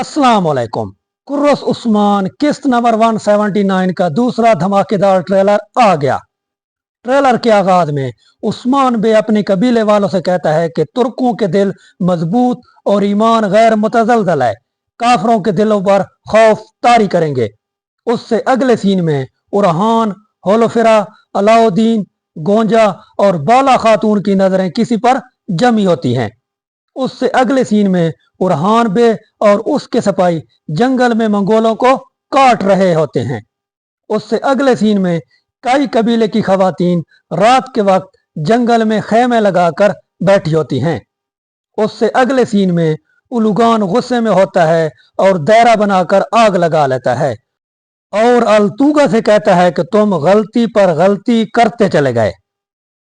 अस्सलाम वालेकुम। कुर्रस उस्मान किस्त नंबर 179 का दूसरा धमाकेदार ट्रेलर आ गया। ट्रेलर के आगाज में उस्मान बे अपने कबीले वालों से कहता है कि तुर्कों के दिल मजबूत और ईमान गैर मुतज़लज़ल है, काफरों के दिलों पर खौफ तारी करेंगे। उससे अगले सीन में उरहान, होलोफिरा, अलाउद्दीन, गोंजा और बाला खातून की नजरें किसी पर जमी होती हैं। उससे अगले सीन में उरहान बे और उसके सिपाही जंगल में मंगोलों को काट रहे होते हैं। उससे अगले सीन में कई कबीले की खवातीन रात के वक्त जंगल में खेमे लगाकर बैठी होती हैं। उससे अगले सीन में उलुगान गुस्से में होता है और दायरा बनाकर आग लगा लेता है और अलतूगा से कहता है कि तुम गलती पर गलती करते चले गए।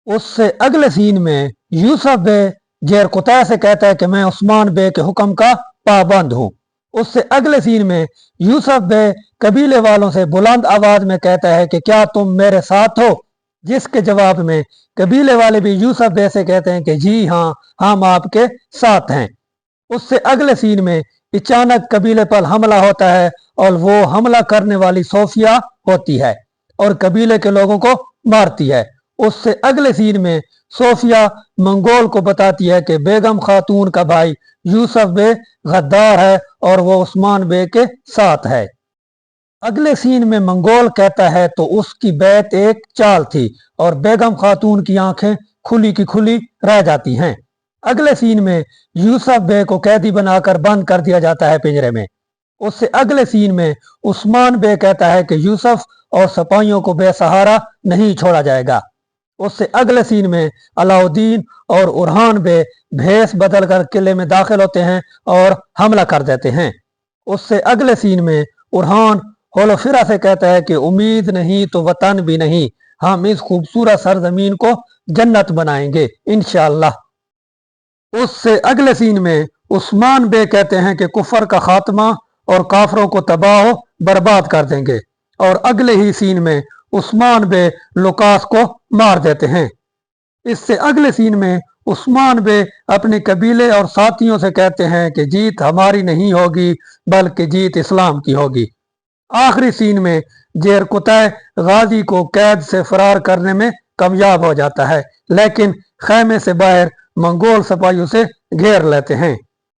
उससे अगले सीन में यूसुफ बे जेरकुतै से कहता है कि मैं उस्मान बे के हुक्म का पाबंद हूँ। उससे अगले सीन में यूसुफ बे कबीले वालों से बुलंद आवाज में कहता है कि क्या तुम मेरे साथ हो, जिसके जवाब में कबीले वाले भी यूसुफ बे से कहते हैं कि जी हाँ, हम आपके साथ हैं। उससे अगले सीन में अचानक कबीले पर हमला होता है और वो हमला करने वाली सोफिया होती है और कबीले के लोगों को मारती है। उससे अगले सीन में सोफिया मंगोल को बताती है कि बेगम खातून का भाई यूसुफ बे गद्दार है और वो उस्मान बे के साथ है। अगले सीन में मंगोल कहता है तो उसकी बैत एक चाल थी और बेगम खातून की आंखें खुली की खुली रह जाती हैं। अगले सीन में यूसुफ बे को कैदी बनाकर बंद कर दिया जाता है पिंजरे में। उससे अगले सीन में उस्मान बे कहता है कि यूसुफ और सिपाहियों को बेसहारा नहीं छोड़ा जाएगा। उससे अगले सीन में अलाउद्दीन और उरहान बे भेस बदल कर किले में दाखिल होते हैं और हमला कर देते हैं। उससे अगले सीन में उरहान होलोफिरा से कहता है कि उम्मीद नहीं तो वतन भी नहीं, हम इस खूबसूरत सरजमीन को जन्नत बनाएंगे इंशाअल्लाह। उससे अगले सीन में उस्मान बे कहते हैं कि कुफर का खात्मा और काफरों को तबाह बर्बाद कर देंगे और अगले ही सीन में उस्मान बे लुकास को मार देते हैं। इससे अगले सीन में उस्मान बे अपने कबीले और साथियों से कहते हैं कि जीत हमारी नहीं होगी बल्कि जीत इस्लाम की होगी। आखिरी सीन में जेरकुतै गाजी को कैद से फरार करने में कामयाब हो जाता है, लेकिन खैमे से बाहर मंगोल सिपाहियों से घेर लेते हैं।